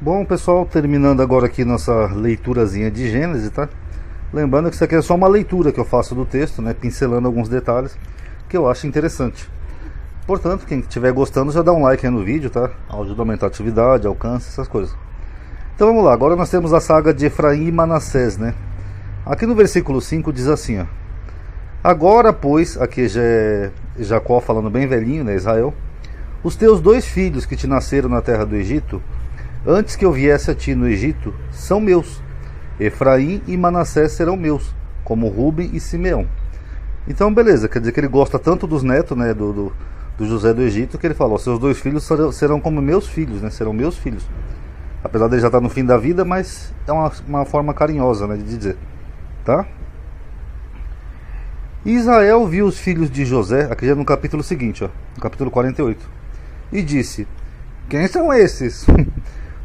Bom, pessoal, terminando agora aqui nossa leiturazinha de Gênesis, tá? Lembrando que isso aqui é só uma leitura que eu faço do texto, né? Pincelando alguns detalhes que eu acho interessante. Portanto, quem estiver gostando já dá um like aí no vídeo, tá? Ajuda a aumentar a atividade, alcance, essas coisas. Então vamos lá, agora nós temos a saga de Efraim e Manassés, né? Aqui no versículo 5 diz assim, ó: agora, pois, aqui já é Jacó falando bem velhinho, né? Israel: os teus 2 filhos que te nasceram na terra do Egito, antes que eu viesse a ti no Egito, são meus. Efraim e Manassés serão meus, como Ruben e Simeão. Então, beleza, quer dizer que ele gosta tanto dos netos, né, do José do Egito, que ele falou: seus 2 filhos serão como meus filhos, né, serão meus filhos. Apesar dele já estar no fim da vida, mas é uma forma carinhosa, né, de dizer, tá? Israel viu os filhos de José, aqui já no capítulo seguinte, ó, no capítulo 48, e disse: quem são esses?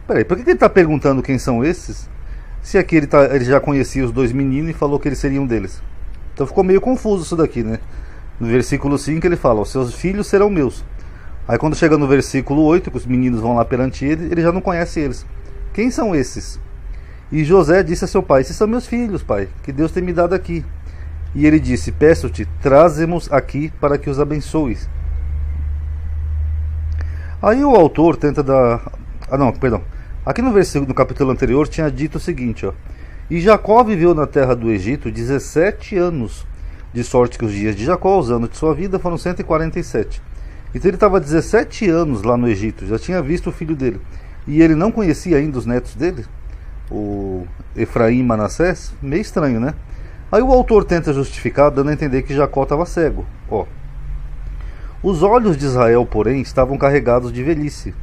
Peraí, por que ele está perguntando quem são esses, se aqui ele já conhecia os 2 meninos e falou que eles seriam deles? Então ficou meio confuso isso daqui, né? No versículo 5 ele fala: os seus filhos serão meus. Aí quando chega no versículo 8, que os meninos vão lá perante ele já não conhece eles. Quem são esses? E José disse a seu pai: esses são meus filhos, pai, que Deus tem me dado aqui. E ele disse: peço-te, traze-mos aqui para que os abençoes. Aí o autor tenta dar... Aqui no versículo, no capítulo anterior, tinha dito o seguinte, ó: e Jacó viveu na terra do Egito 17 anos, de sorte que os dias de Jacó, os anos de sua vida, foram 147. Então ele estava 17 anos lá no Egito, já tinha visto o filho dele, e ele não conhecia ainda os netos dele, o Efraim e Manassés. Meio estranho, né? Aí o autor tenta justificar, dando a entender que Jacó estava cego. Ó: os olhos de Israel, porém, estavam carregados de velhice,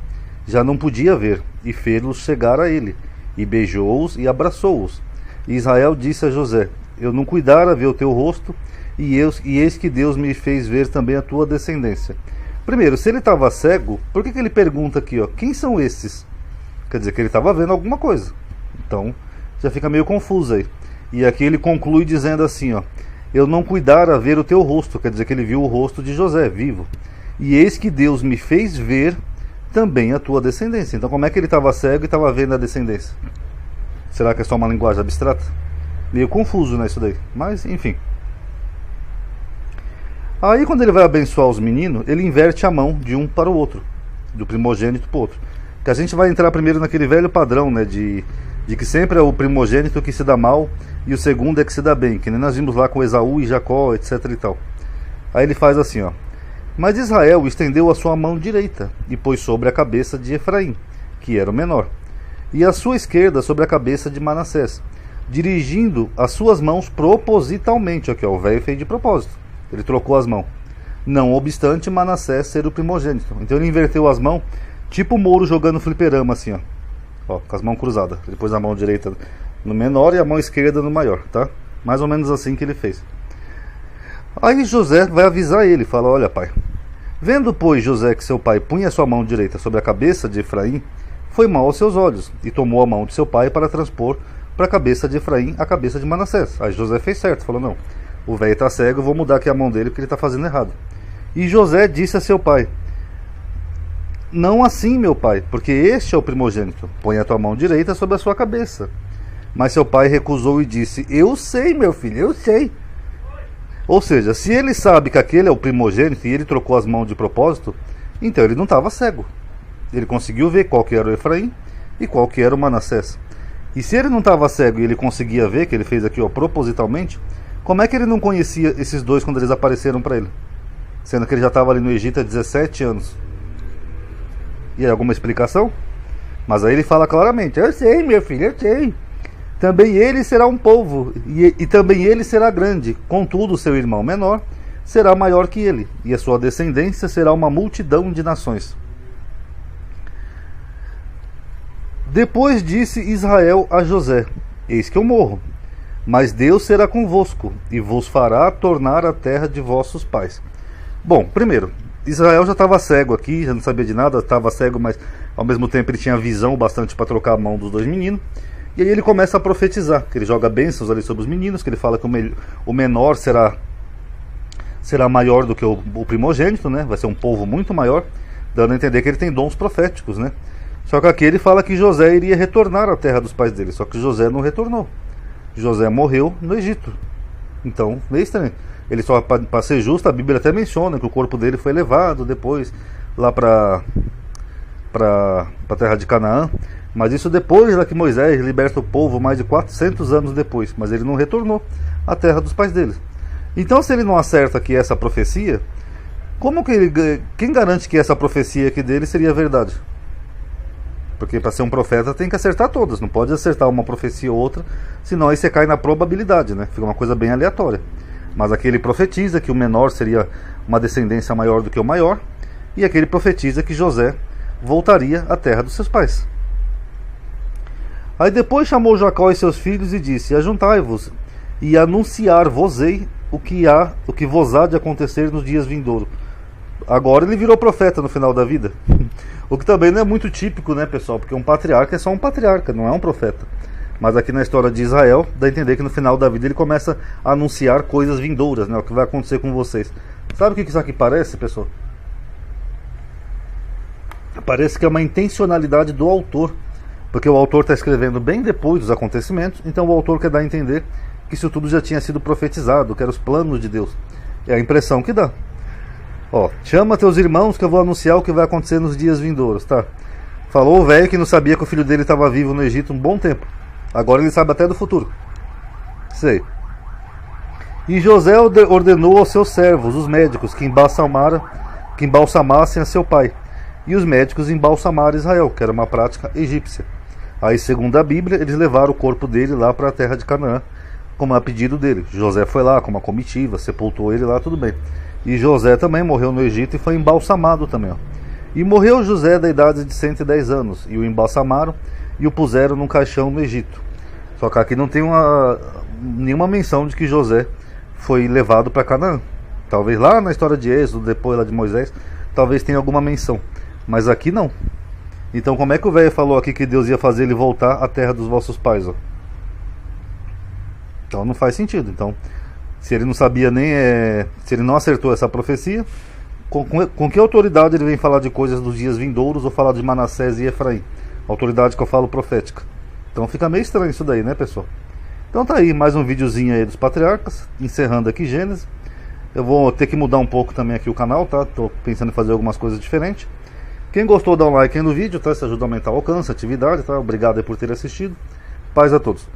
já não podia ver, e fê-los chegar a ele, e beijou-os e abraçou-os. E Israel disse a José: eu não cuidara ver o teu rosto, e eis que Deus me fez ver também a tua descendência. Primeiro, se ele estava cego, por que ele pergunta aqui, ó, quem são esses? Quer dizer que ele estava vendo alguma coisa. Então, já fica meio confuso aí. E aqui ele conclui dizendo assim, ó: eu não cuidara ver o teu rosto, quer dizer que ele viu o rosto de José vivo. E eis que Deus me fez ver também a tua descendência. Então como é que ele estava cego e estava vendo a descendência? Será que é só uma linguagem abstrata? Meio confuso, né, isso daí. Mas, enfim. Aí quando ele vai abençoar os meninos, ele inverte a mão de um para o outro, do primogênito para o outro. Que a gente vai entrar primeiro naquele velho padrão, né, de que sempre é o primogênito que se dá mal e o segundo é que se dá bem, que nem nós vimos lá com Esaú e Jacó, etc e tal. Aí ele faz assim, ó: mas Israel estendeu a sua mão direita e pôs sobre a cabeça de Efraim, que era o menor, e a sua esquerda sobre a cabeça de Manassés, dirigindo as suas mãos propositalmente. Aqui, ó, o velho fez de propósito, ele trocou as mãos, não obstante Manassés ser o primogênito. Então ele inverteu as mãos, tipo o Mouro jogando fliperama, assim, ó, com as mãos cruzadas. Ele pôs a mão direita no menor e a mão esquerda no maior, tá? Mais ou menos assim que ele fez. Aí José vai avisar ele, fala: olha, pai, vendo, pois, José que seu pai punha sua mão direita sobre a cabeça de Efraim, foi mal aos seus olhos, e tomou a mão de seu pai para transpor para a cabeça de Efraim a cabeça de Manassés. Aí José fez certo, falou: não, o velho está cego, eu vou mudar aqui a mão dele porque ele está fazendo errado. E José disse a seu pai: não assim, meu pai, porque este é o primogênito, põe a tua mão direita sobre a sua cabeça. Mas seu pai recusou e disse: eu sei, meu filho, eu sei. Ou seja, se ele sabe que aquele é o primogênito e ele trocou as mãos de propósito, então ele não estava cego. Ele conseguiu ver qual que era o Efraim e qual que era o Manassés. E se ele não estava cego e ele conseguia ver, que ele fez aqui, ó, propositalmente, como é que ele não conhecia esses 2 quando eles apareceram para ele? Sendo que ele já estava ali no Egito há 17 anos. E aí, alguma explicação? Mas aí ele fala claramente: eu sei, meu filho, eu sei. Também ele será um povo, e também ele será grande. Contudo, seu irmão menor será maior que ele, e a sua descendência será uma multidão de nações. Depois disse Israel a José: eis que eu morro, mas Deus será convosco, e vos fará tornar a terra de vossos pais. Bom, primeiro, Israel já estava cego aqui, já não sabia de nada, estava cego, mas ao mesmo tempo ele tinha visão bastante para trocar a mão dos 2 meninos. E aí ele começa a profetizar, que ele joga bênçãos ali sobre os meninos, que ele fala que o menor será maior do que o primogênito, né? Vai ser um povo muito maior, dando a entender que ele tem dons proféticos, né? Só que aqui ele fala que José iria retornar à terra dos pais dele, só que José não retornou. José morreu no Egito. Então, meio estranho. Ele só, para ser justo, a Bíblia até menciona que o corpo dele foi levado depois lá para a terra de Canaã. Mas isso depois lá que Moisés liberta o povo, mais de 400 anos depois. Mas ele não retornou à terra dos pais dele. Então, se ele não acerta aqui essa profecia, como que quem garante que essa profecia aqui dele seria verdade? Porque para ser um profeta tem que acertar todas, não pode acertar uma profecia ou outra, senão aí você cai na probabilidade, né? Fica uma coisa bem aleatória. Mas aqui ele profetiza que o menor seria uma descendência maior do que o maior, e aqui ele profetiza que José voltaria à terra dos seus pais. Aí depois chamou Jacó e seus filhos e disse: ajuntai-vos e anunciar-vos-ei o que vos há de acontecer nos dias vindouros. Agora ele virou profeta no final da vida. O que também não é muito típico, né, pessoal? Porque um patriarca é só um patriarca, não é um profeta. Mas aqui na história de Israel, dá a entender que no final da vida ele começa a anunciar coisas vindouras, né? O que vai acontecer com vocês. Sabe o que isso aqui parece, pessoal? Parece que é uma intencionalidade do autor. Porque o autor está escrevendo bem depois dos acontecimentos, então o autor quer dar a entender que isso tudo já tinha sido profetizado, que eram os planos de Deus. É a impressão que dá. Ó, chama teus irmãos que eu vou anunciar o que vai acontecer nos dias vindouros, tá? Falou o velho que não sabia que o filho dele estava vivo no Egito um bom tempo. Agora ele sabe até do futuro. Sei. E José ordenou aos seus servos, os médicos, que embalsamassem a seu pai. E os médicos embalsamaram Israel, que era uma prática egípcia. Aí, segundo a Bíblia, eles levaram o corpo dele lá para a terra de Canaã, como a pedido dele. José foi lá com uma comitiva, sepultou ele lá, tudo bem. E José também morreu no Egito e foi embalsamado também. Ó. E morreu José da idade de 110 anos, e o embalsamaram e o puseram num caixão no Egito. Só que aqui não tem nenhuma menção de que José foi levado para Canaã. Talvez lá na história de Êxodo, depois lá de Moisés, talvez tenha alguma menção. Mas aqui não. Então como é que o velho falou aqui que Deus ia fazer ele voltar à terra dos vossos pais? Ó? Então não faz sentido. Então, se ele não sabia se ele não acertou essa profecia, com que autoridade ele vem falar de coisas dos dias vindouros ou falar de Manassés e Efraim? Autoridade que eu falo profética. Então fica meio estranho isso daí, né, pessoal? Então tá aí, mais um videozinho aí dos patriarcas, encerrando aqui Gênesis. Eu vou ter que mudar um pouco também aqui o canal, tá? Tô pensando em fazer algumas coisas diferentes. Quem gostou, dá um like aí no vídeo, tá? Isso ajuda a aumentar o alcance, a atividade, tá? Obrigado aí por ter assistido. Paz a todos.